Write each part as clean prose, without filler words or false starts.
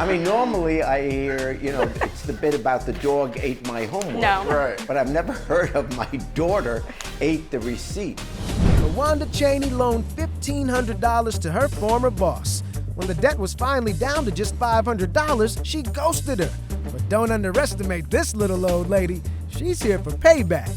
I mean, normally I hear, it's the bit about the dog ate my homework. No. Right. But I've never heard of my daughter ate the receipt. LuWanda Cheney loaned $1,500 to her former boss. When the debt was finally down to just $500, she ghosted her. But don't underestimate this little old lady. She's here for payback.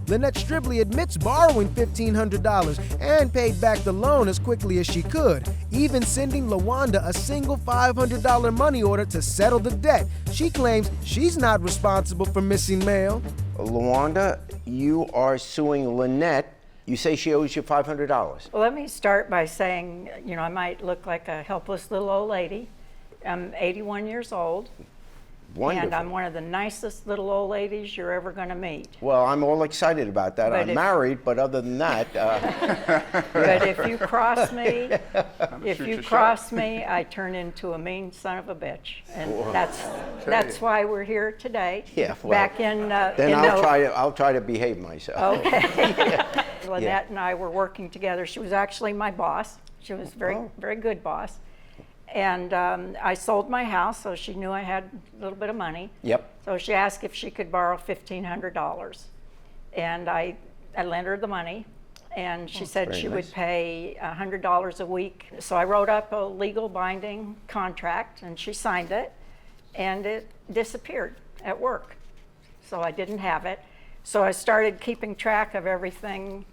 Lynette Stribley admits borrowing $1,500 and paid back the loan as quickly as she could, even sending LuWanda a single $500 money order to settle the debt. She claims she's not responsible for missing mail. LuWanda, you are suing Lynette. You say she owes you $500. Well, let me start by saying, I might look like a helpless little old lady. I'm 81 years old. Wonderful. And I'm one of the nicest little old ladies you're ever going to meet. Well, I'm all excited about that. But I'm married, but other than that, but if you cross me, I turn into a mean son of a bitch, and that's why we're here today. Yeah, well, back in. then I'll try to behave myself. Okay. Lynette and I were working together. She was actually my boss. She was very good boss. And I sold my house, so she knew I had a little bit of money. Yep. So she asked if she could borrow $1,500. And I lent her the money, and she said she would pay $100 a week. So I wrote up a legal binding contract, and she signed it, and it disappeared at work. So I didn't have it. So I started keeping track of everything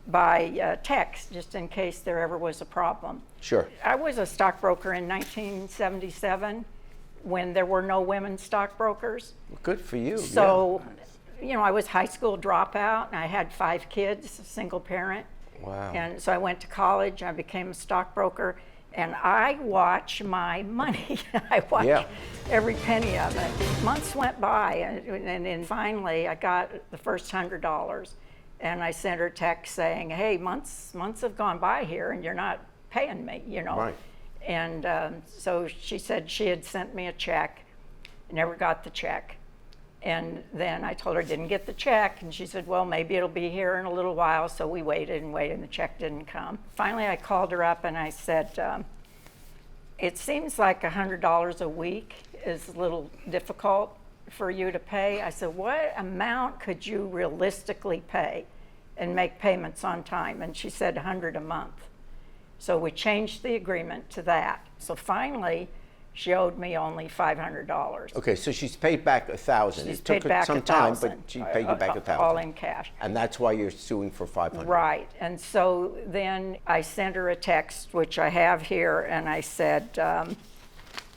by text, just in case there ever was a problem. Sure. I was a stockbroker in 1977 when there were no women stockbrokers. Good for you. So, I was high school dropout, and I had 5 kids, a single parent. Wow. And so I went to college, I became a stockbroker, and I watch my money. I watch every penny of it. Months went by, and then finally I got the first $100. And I sent her a text saying, hey, months have gone by here and you're not paying me, Right. And so she said she had sent me a check, never got the check. And then I told her I didn't get the check, and she said, well, maybe it'll be here in a little while. So we waited and waited, and the check didn't come. Finally, I called her up and I said, it seems like $100 a week is a little difficult for you to pay. I said, what amount could you realistically pay and make payments on time? And she said $100 a month. So we changed the agreement to that. So finally, she owed me only $500. Okay, so she's paid back $1,000. She's It took paid her back some time, $1,000. but she paid you back $1,000. All in cash. And that's why you're suing for $500. Right. And so then I sent her a text, which I have here, and I said,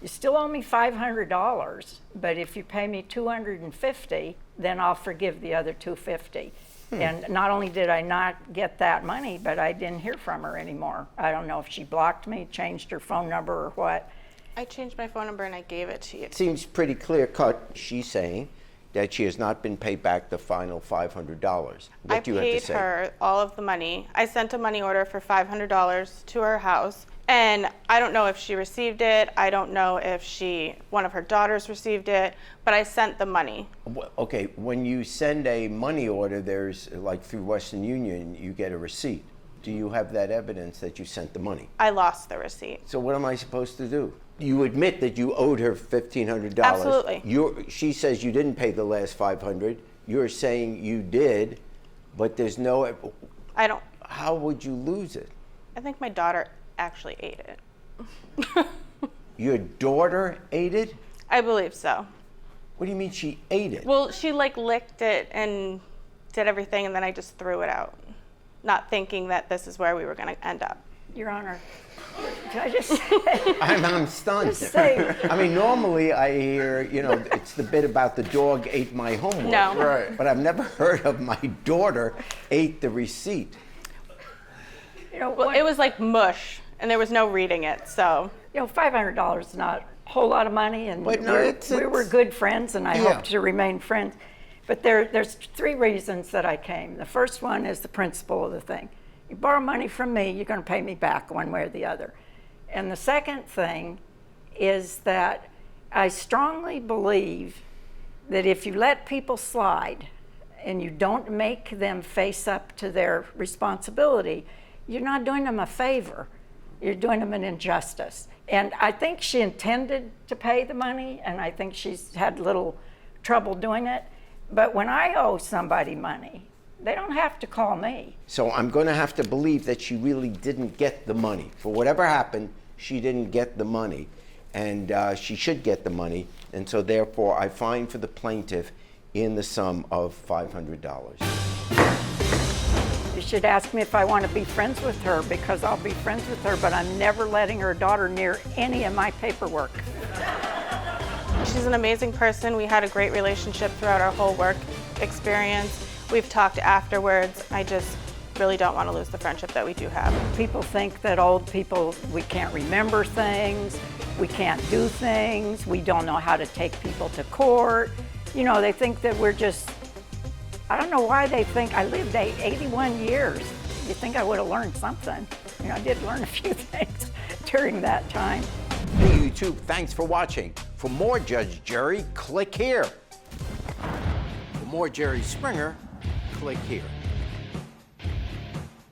you still owe me $500, but if you pay me $250, then I'll forgive the other $250. And not only did I not get that money, but I didn't hear from her anymore. I don't know if she blocked me, changed her phone number, or what. I changed my phone number and I gave it to you. It seems pretty clear cut. She's saying that she has not been paid back the final $500. What do you have to say? I paid her all of the money. I sent a money order for $500 to her house. And I don't know if she received it. I don't know if one of her daughters received it, but I sent the money. Okay, when you send a money order, there's, like through Western Union, you get a receipt. Do you have that evidence that you sent the money? I lost the receipt. So what am I supposed to do? You admit that you owed her $1,500. Absolutely. She says you didn't pay the last $500. You're saying you did, but there's no... I don't... How would you lose it? I think my daughter actually ate it. Your daughter ate it? I believe so. What do you mean she ate it? Well, she licked it and did everything, and then I just threw it out, not thinking that this is where we were going to end up. Your Honor, can I just say? I'm stunned. Just say. I mean, normally I hear, it's the bit about the dog ate my homework. No. Right. But I've never heard of my daughter ate the receipt. Well, it was like mush, and there was no reading it, so. $500 is not a whole lot of money, and But no, we were good friends, and I Yeah. hope to remain friends. But there's 3 reasons that I came. The first one is the principle of the thing. You borrow money from me, you're going to pay me back one way or the other. And the second thing is that I strongly believe that if you let people slide and you don't make them face up to their responsibility, you're not doing them a favor. You're doing them an injustice. And I think she intended to pay the money, and I think she's had little trouble doing it. But when I owe somebody money, they don't have to call me. So I'm going to have to believe that she really didn't get the money. For whatever happened, she didn't get the money, and she should get the money. And so therefore, I fine for the plaintiff in the sum of $500. You should ask me if I want to be friends with her, because I'll be friends with her, but I'm never letting her daughter near any of my paperwork. She's an amazing person. We had a great relationship throughout our whole work experience. We've talked afterwards. I just really don't want to lose the friendship that we do have. People think that old people, we can't remember things, we can't do things, we don't know how to take people to court. You know, they think that we're just, I don't know why they think. I lived 81 years. You'd think I would have learned something. You know, I did learn a few things during that time. Hey YouTube, thanks for watching. For more Judge Jerry, click here. For more Jerry Springer, click here.